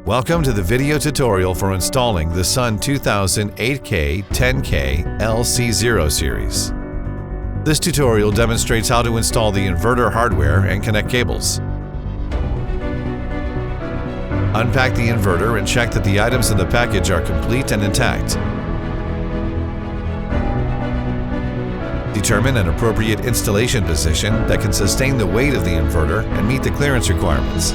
Welcome to the video tutorial for installing the SUN2000-8K-10K-LC0 series. This tutorial demonstrates how to install the inverter hardware and connect cables. Unpack the inverter and check that the items in the package are complete and intact. Determine an appropriate installation position that can sustain the weight of the inverter and meet the clearance requirements.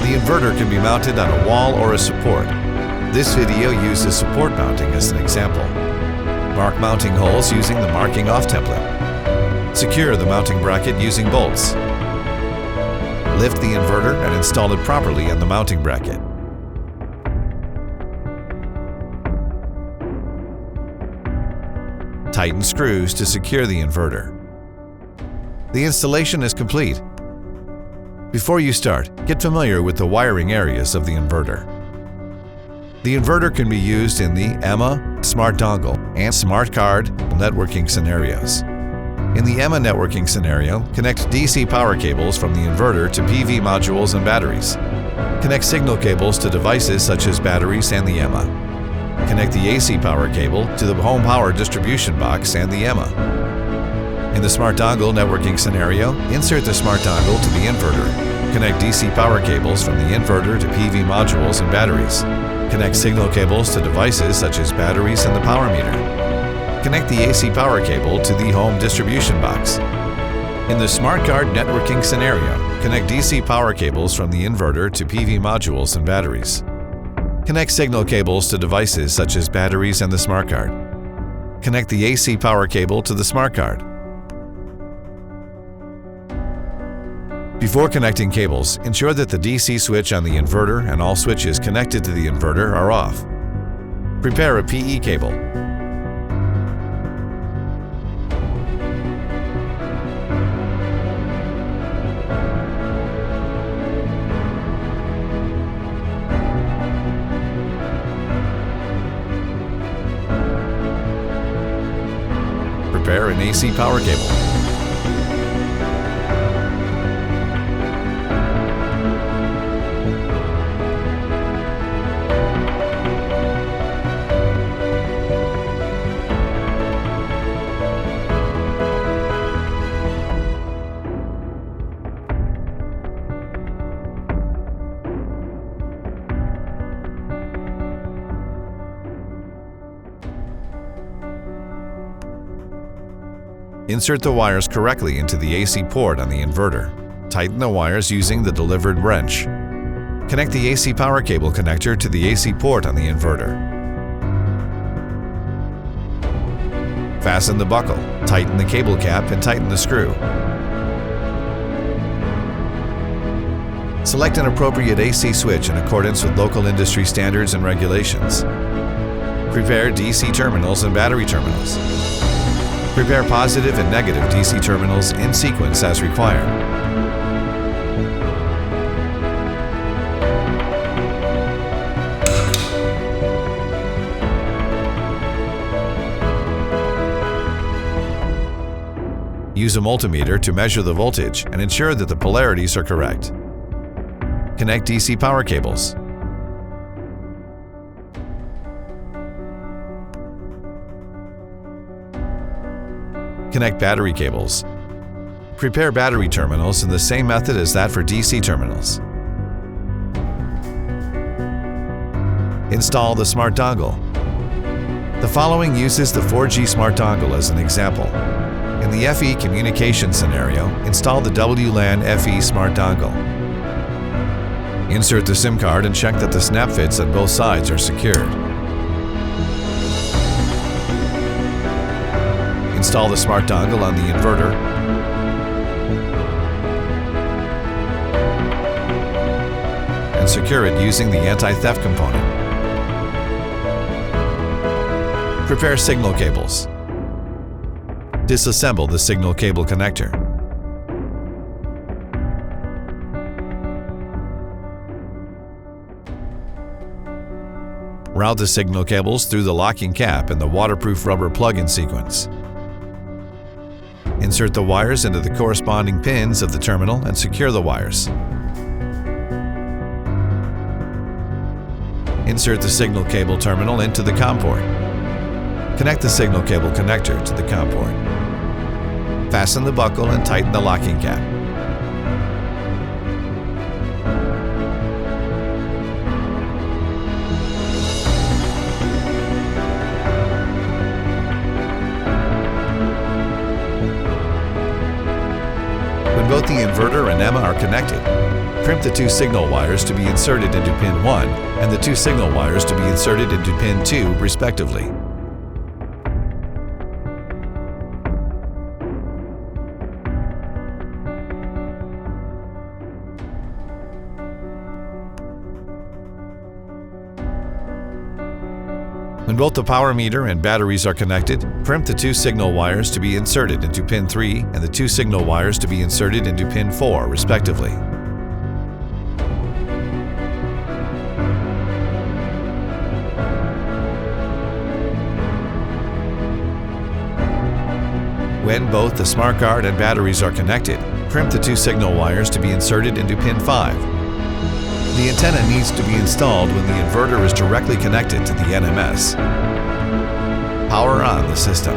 The inverter can be mounted on a wall or a support. This video uses support mounting as an example. Mark mounting holes using the marking off template. Secure the mounting bracket using bolts. Lift the inverter and install it properly on the mounting bracket. Tighten screws to secure the inverter. The installation is complete. Before you start, get familiar with the wiring areas of the inverter. The inverter can be used in the EMA, Smart Dongle, and Smart Card networking scenarios. In the EMA networking scenario, connect DC power cables from the inverter to PV modules and batteries. Connect signal cables to devices such as batteries and the EMA. Connect the AC power cable to the home power distribution box and the EMA. In the Smart Dongle networking scenario, insert the Smart Dongle to the inverter. Connect DC power cables from the inverter to PV modules and batteries. Connect signal cables to devices such as batteries and the power meter. Connect the AC power cable to the home distribution box. In the Smart Card networking scenario, connect DC power cables from the inverter to PV modules and batteries. Connect signal cables to devices such as batteries and the Smart Card. Connect the AC power cable to the Smart Card. Before connecting cables, ensure that the DC switch on the inverter and all switches connected to the inverter are off. Prepare a PE cable. Prepare an AC power cable. Insert the wires correctly into the AC port on the inverter. Tighten the wires using the delivered wrench. Connect the AC power cable connector to the AC port on the inverter. Fasten the buckle, tighten the cable cap, and tighten the screw. Select an appropriate AC switch in accordance with local industry standards and regulations. Prepare DC terminals and battery terminals. Prepare positive and negative DC terminals in sequence as required. Use a multimeter to measure the voltage and ensure that the polarities are correct. Connect DC power cables. Connect battery cables. Prepare battery terminals in the same method as that for DC terminals. Install the Smart Dongle. The following uses the 4G Smart Dongle as an example. In the FE communication scenario, install the WLAN FE Smart Dongle. Insert the SIM card and check that the snap fits on both sides are secured. Install the Smart Dongle on the inverter. And secure it using the anti-theft component. Prepare signal cables. Disassemble the signal cable connector. Route the signal cables through the locking cap and the waterproof rubber plug-in sequence. Insert the wires into the corresponding pins of the terminal and secure the wires. Insert the signal cable terminal into the COM port. Connect the signal cable connector to the COM port. Fasten the buckle and tighten the locking cap. When both the inverter and EMA are connected, crimp the two signal wires to be inserted into pin 1 and the two signal wires to be inserted into pin 2 respectively. When both the power meter and batteries are connected, crimp the two signal wires to be inserted into pin 3 and the two signal wires to be inserted into pin 4 respectively. When both the smart card and batteries are connected, crimp the two signal wires to be inserted into pin 5. The antenna needs to be installed when the inverter is directly connected to the NMS. Power on the system.